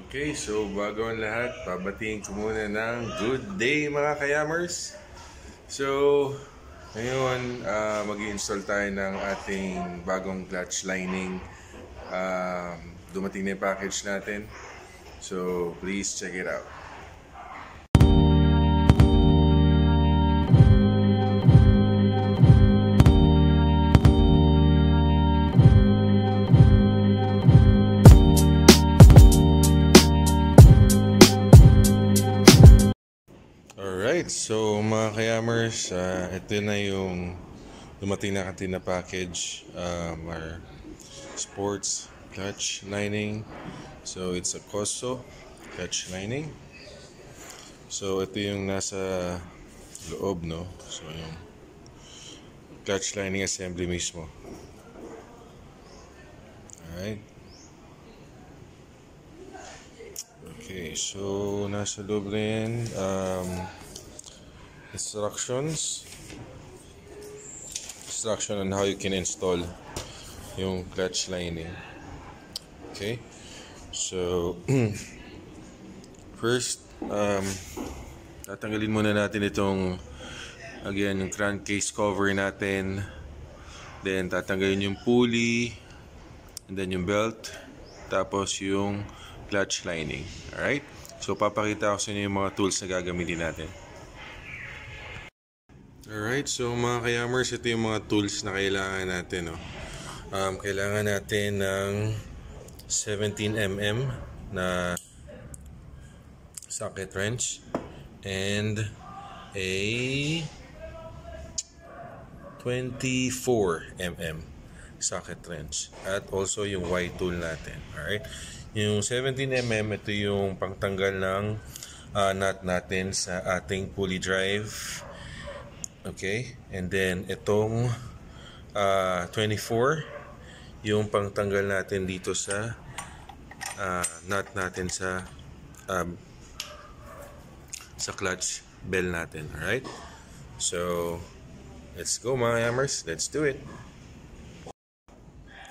Okay, so bago ang lahat, pabatiin ko muna ng good day mga kayamers. So, ngayon mag-i-install tayo ng ating bagong clutch lining. Dumating na yung package natin. So, please check it out. Alright, so mga kayamers, ito na yung dumating na atin na package, our sports clutch lining. So it's a Koso clutch lining. So ito yung nasa loob, no? So yung clutch lining assembly mismo. Alright. Okay, so nasa loob rin instruction on how you can install yung clutch lining. Okay, so first tatanggalin muna natin itong again yung crankcase cover natin, then tatanggalin yung pulley, and then yung belt, tapos yung clutch lining. Alright, so papakita ko sa inyo yung mga tools na gagamitin natin. Alright, so mga kayamers, ito yung mga tools na kailangan natin, no? Kailangan natin ng 17mm na socket wrench and a 24mm socket wrench at also yung Y tool natin. Alright, yung 17mm, ito yung pangtanggal ng nut natin sa ating pulley drive. Okay, and then itong 24 yung pangtanggal natin dito sa nut natin sa clutch bell natin. Alright, so let's go mga kayamers, let's do it.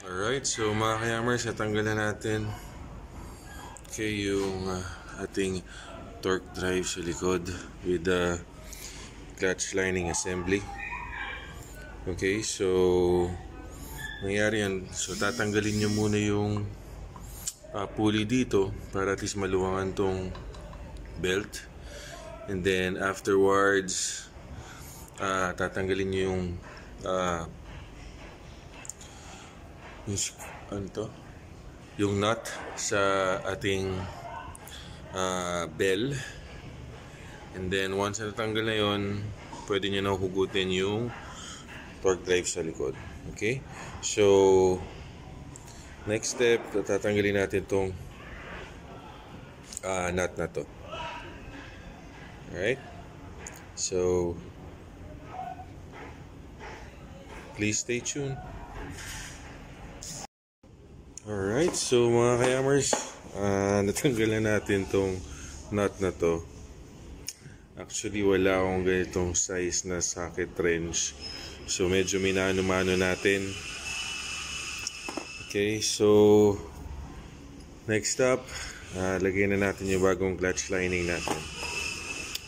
Alright, so mga kayamers, natanggal na natin yung ating torque drive sa likod with the clutch lining assembly. Okay, so nangyari yan, so tatanggalin nyo muna yung pulley dito para at least maluwangan tong belt, and then afterwards tatanggalin nyo yung nut sa ating bell, and then once natanggal na yon, pwede nyo na hugutin yung torque drive sa likod. Okay, so next step, tatanggalin natin tong nut na to. Alright, so please stay tuned. Alright, so mga kayamers, natanggal na natin tong nut na to. Actually, wala akong ganitong size na socket wrench, so medyo minano-mano natin. Okay, so next up, lagyan na natin yung bagong clutch lining natin.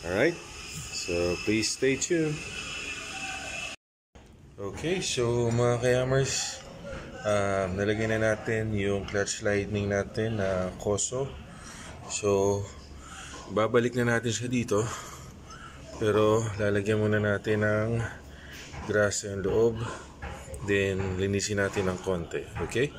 Alright, so please stay tuned. Okay, so mga kayamers, nalagyan na natin yung clutch lining natin na Koso. So babalik na natin siya dito, pero lalagyan muna natin ng grasa yung loob, then linisin natin ng konti. Okay?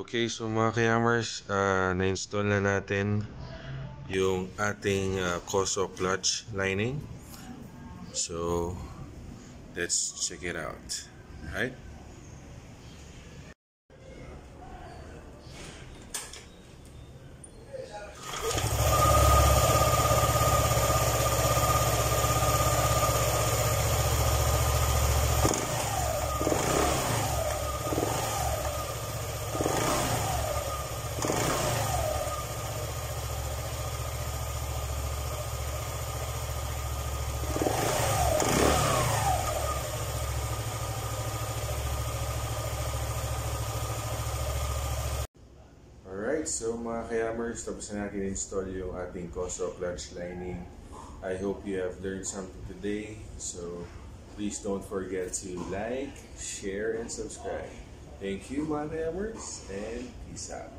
Okay, so mga kayamers, na-install na natin yung ating Koso clutch lining. So, let's check it out. Alright? Alright, so mga kayamers, tapos na natin install yung ating Koso clutch lining. I hope you have learned something today. So, please don't forget to like, share, and subscribe. Thank you mga kayamers, and peace out.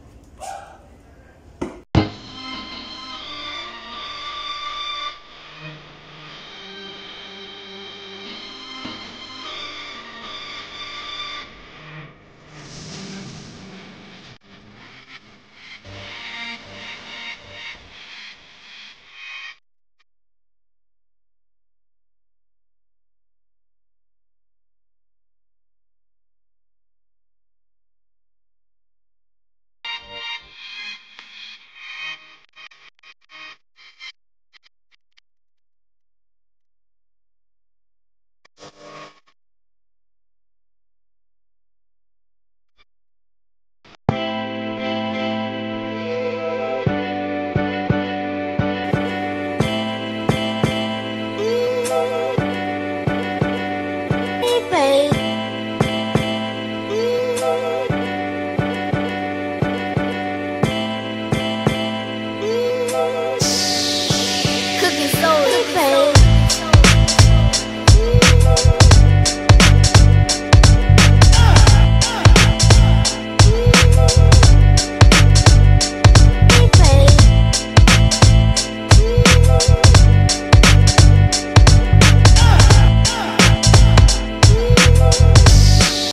Baby.